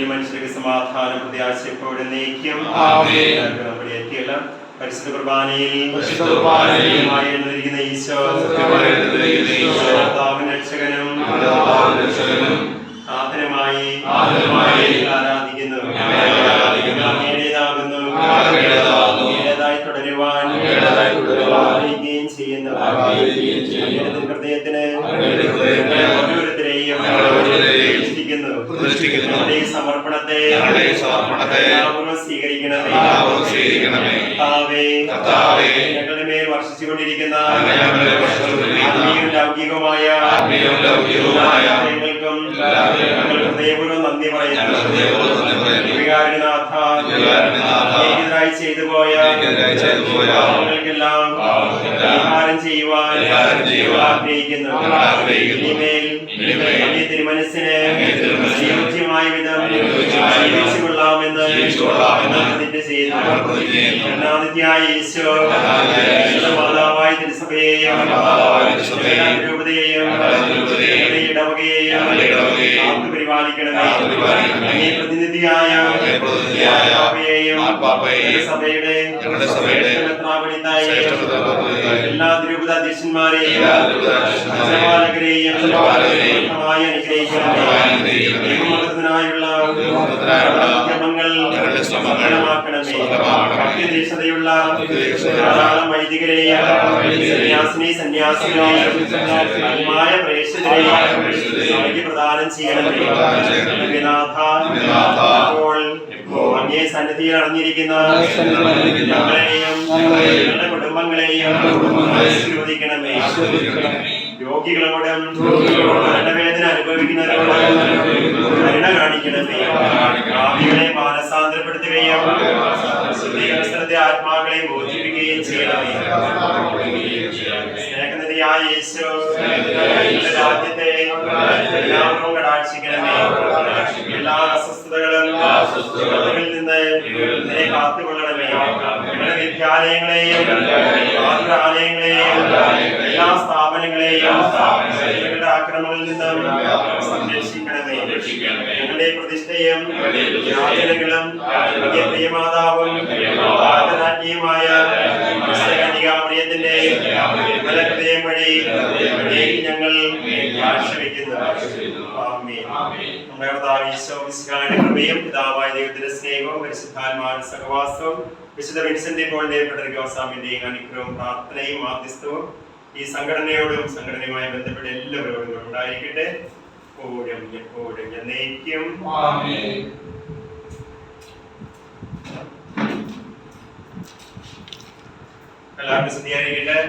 മനുഷ്യർക്ക് സമാധാനം പ്രത്യാശയോടെ നയിക്കും. നമ്മുടെ എത്തിയെല്ലാം പരിശുദ്ധ കുർബാനയിൽ എഴുന്നള്ളിരിക്കുന്ന ഈശോ രക്ഷകനും ആദരമായി ആരാധിക്കുന്നു. തുടരുവാൻ ചെയ്യുന്നു. ഹൃദയത്തിന് ഓരോരുത്തരെയും പ്രതിഷ്ഠിക്കുന്നു. സമർപ്പണത്തെ സ്വീകരിക്കണമേ. ഞങ്ങളുടെ മേൽ വർഷിച്ചുകൊണ്ടിരിക്കുന്ന ലൗകികമായ കാര്യങ്ങൾക്കും ഹൃദയപൂർവ്വം നന്ദി പറയുന്നു. വികാരനാഥ ചെയ്തു പോയ ഞങ്ങൾക്കെല്ലാം പരിഹാരം ചെയ്യുവാൻ ആഗ്രഹിക്കുന്നു. ഇനിമേൽ തിരുമനസ്സിന് യോജ്യമായ വിധം ജീവിച്ചുകൊള്ളാമെന്ന് പ്രതിജ്ഞ ചെയ്യുന്നു. കരുണാനിധിയായ ഈശോ മാതാവായ തിരുസഭയെയും രൂപതയെയും ഇടവകയെയും പരിപാലിക്കണമേ. പ്രതിനിധിയായ സഭയുടെ എല്ലാ തിരുപത അധ്യക്ഷന്മാരെയും അനുഗ്രഹിക്കണമേയുള്ള ദേശതയുള്ള ധാരാളം വൈദികരെയും സന്യാസികളെയും പ്രേക്ഷകരെയും പ്രദാനം ചെയ്യണമേ. അങ്ങേ സന്നിധിയിൽ അടഞ്ഞിരിക്കുന്ന ഞങ്ങളെയും ഞങ്ങളുടെ കുടുംബങ്ങളെയും ആശീർവദിക്കണമേ. രോഗികളോടും വേദന അനുഭവിക്കുന്നവരോടും കരുണ കാണിക്കണമേ. ഭാവികളെ മാനസാന്തരപ്പെടുത്തുകയും ശുദ്ധീകരണസ്ഥലത്തെ ആത്മാക്കളെ മോചിപ്പിക്കുകയും ചെയ്യണമേ. സ്നേഹനിധിയായ യേശു രാജ്യത്തെ എല്ലാവർക്കും കടാക്ഷിക്കണമേ. എല്ലാ അസ്വസ്ഥതകളും നിന്ന് ഇതിനെ കാത്തുകൊള്ളണമേ. ഞങ്ങളുടെ വിദ്യാലയങ്ങളെയും ആതുരാലയങ്ങളെയും എല്ലാ സ്ഥാപനങ്ങളെയും ഞങ്ങളുടെ ആക്രമണങ്ങളിൽ നിന്നും സംരക്ഷിക്കണമേ. ഞങ്ങളുടെ പ്രതിഷ്ഠയും യാതനകളും പ്രിയമാതാവും ആദരാജ്ഞിയുമായ കന്യകാമറിയത്തിന്റെ ഹൃദയം വഴി ഞങ്ങൾ കാഴ്ചവെക്കുന്നു. നമ്മുടെ കർത്താവ് ഈശോ മിശിഹായുടെ കൃപയും പിതാവായ ദൈവത്തിന്റെ സ്നേഹവും പരിശുദ്ധാത്മാവിന്റെ സഹവാസവും വിശുദ്ധ വിൻസെന്റ് പോളിന്റെ ഫെഡറിക്കോസാമിന്റെയും അനുഗ്രഹവും പ്രാർത്ഥനയും മാധ്യസ്ഥവും ഈ സംഘടനയോടും സംഘടനയുമായി ബന്ധപ്പെട്ട എല്ലാവരോടും ഉണ്ടായിരിക്കട്ടെ, എപ്പോഴും എപ്പോഴും എന്നേക്കും. എല്ലാവർക്കും സ്തുതിയായിരിക്കട്ടെ.